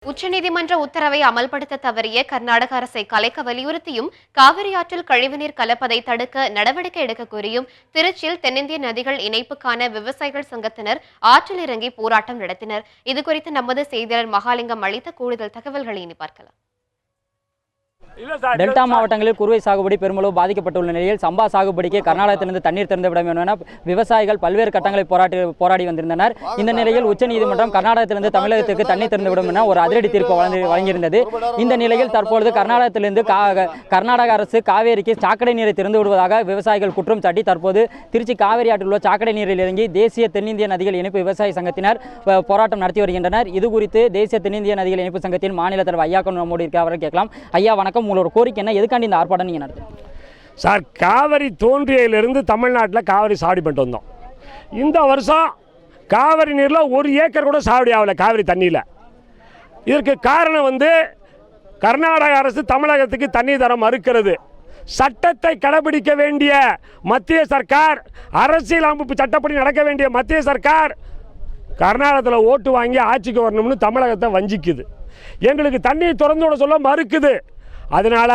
உச்சநீதிமன்ற உத்தரவை அமல்படுத்த தவறிய கர்நாடக அரசை கலைக்க வலியுறுத்தியும் காவிரி ஆற்றில் கழிவுநீர் கலப்பதை தடுக்க நடவடிக்கை எடுக்க கோரியும் திருச்சியில் தென்னிந்திய நதிகள் இணைப்புக்கான விவசாயிகள் சங்கத்தினர் ஆற்றில் இறங்கி போராட்டம் நடத்தினர். இதுகுறித்து நமது செய்தியாளர் மகாலிங்கம் அளித்த கூடுதல் தகவல்களை இனி பார்க்கலாம். டெல்டா மாவட்டங்களில் குறுவை சாகுபடி பெருமளவு பாதிக்கப்பட்டுள்ள நிலையில் சம்பா சாகுபடிக்கு கர்நாடகத்திலிருந்து தண்ணீர் திறந்துவிட வேண்டும் என விவசாயிகள் பல்வேறு கட்டங்களை போராடி வந்திருந்தனர். இந்த நிலையில் உச்சநீதிமன்றம் கர்நாடகத்திலிருந்து தமிழகத்திற்கு தண்ணீர் திறந்துவிடும் என ஒரு அதிரடி தீர்ப்பு வழங்கியிருந்தது. இந்த நிலையில் தற்பொழுது கர்நாடகத்திலிருந்து கர்நாடக அரசு காவேரிக்கு சாக்கடை நீரை திறந்து விடுவதாக விவசாயிகள் குற்றம் சாட்டி தற்போது திருச்சி காவேரி ஆற்றில் உள்ள சாக்கடை நீரில் இறங்கி தேசிய தென்னிந்திய நதிகள் இணைப்பு விவசாய சங்கத்தினர் போராட்டம் நடத்தி வருகின்றனர். இதுகுறித்து தேசிய தென்னிந்திய நதிகள் இணைப்பு சங்கத்தின் மாநில தலைவர் ஐயா நம்மோடு இருக்க அவரை கேட்கலாம். ஐயா வணக்கம், உங்களோட கோரிக்கை என்ன? எதுக்காண்டி இந்த ஆர்ப்பாட்டம் நீங்க நடத்துறீங்க? சார், காவிரி தோன்றியிலிருந்து தமிழ்நாட்டில் காவிரி சாவடி பண்ணிட்டு வந்தோம். இந்த வருஷம் காவிரி நீரில் 1 ஏக்கர் கூட சாவடி ஆகலை காவிரி தண்ணியில். இதற்கு காரணம் கர்நாடக அரசு தமிழகத்துக்கு தண்ணீர் தர மறுக்கிறது. சட்டத்தை கடைபிடிக்க வேண்டிய மத்திய சர்க்கார், அரசியல் அமைப்பு சட்டப்படி நடக்க வேண்டிய மத்திய சர்க்கார் கர்நாடகத்தில் ஓட்டு வாங்கி ஆட்சிக்கு வரணும்னு தமிழகத்தை வஞ்சிக்குது. எங்களுக்கு தண்ணீர் திறந்து விட சொல்ல மறுக்குது. அதனால்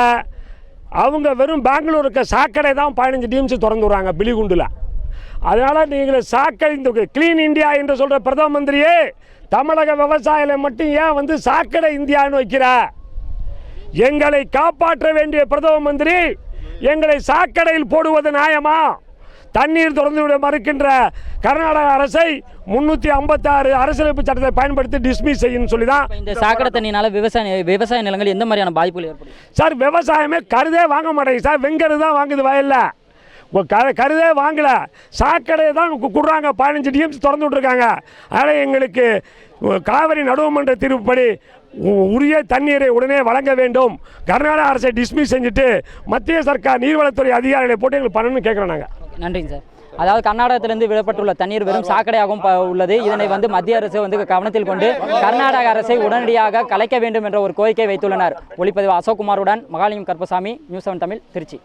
அவங்க வெறும் பெங்களூருக்கு சாக்கடை தான் 15 டிஎம்சி திறந்து விடுறாங்க பிலிகுண்டில். அதனால் நீங்கள் சாக்கடை, இந்த கிளீன் இந்தியா என்று சொல்கிற பிரதம மந்திரியே தமிழக விவசாயிகளை மட்டும் ஏன் சாக்கடை இந்தியான்னு வைக்கிற? எங்களை காப்பாற்ற வேண்டிய பிரதம மந்திரி எங்களை சாக்கடையில் போடுவது நியாயமா? தண்ணீர் திறந்து விட மறுக்கின்ற கர்நாடக அரசை 356 அரசியலமைப்பு சட்டத்தை பயன்படுத்தி டிஸ்மிஸ் செய்யணும்னு சொல்லி தான். இந்த சாக்கடை தண்ணினால விவசாய நிலங்கள் எந்த மாதிரியான பாதிப்புகள் ஏற்படும்? சார், விவசாயமே கருதே வாங்க மாட்டேங்குது சார். வெங்கரு தான் வாங்குது வயலில், கருதே வாங்கல. சாக்கடையை தான் கொடுறாங்க. 15 டிஎம்சி திறந்து விட்டுருக்காங்க. அதனால் எங்களுக்கு காவிரி நடுவமன்ற தீர்ப்புப்படி உரிய தண்ணீரை உடனே வழங்க வேண்டும். கர்நாடக அரசை டிஸ்மிஸ் செஞ்சுட்டு மத்திய சர்க்கார் நீர்வளத்துறை அதிகாரிகளை போட்டு எங்களுக்கு பண்ணணும்னு கேட்குறோம் நாங்கள். நன்றிங்க சார். அதாவது கர்நாடகத்திலிருந்து விடப்பட்டுள்ள தண்ணீர் வெறும் சாக்கடையாகவும் உள்ளது. இதனை மத்திய அரசு கவனத்தில் கொண்டு கர்நாடக அரசை உடனடியாக கலைக்க வேண்டும் என்ற ஒரு கோரிக்கை வைத்துள்ளனர். ஒளிப்பதிவு அசோக்குமாருடன் மகாலிங்கம் கருப்பசாமி, நியூஸ் 7 தமிழ், திருச்சி.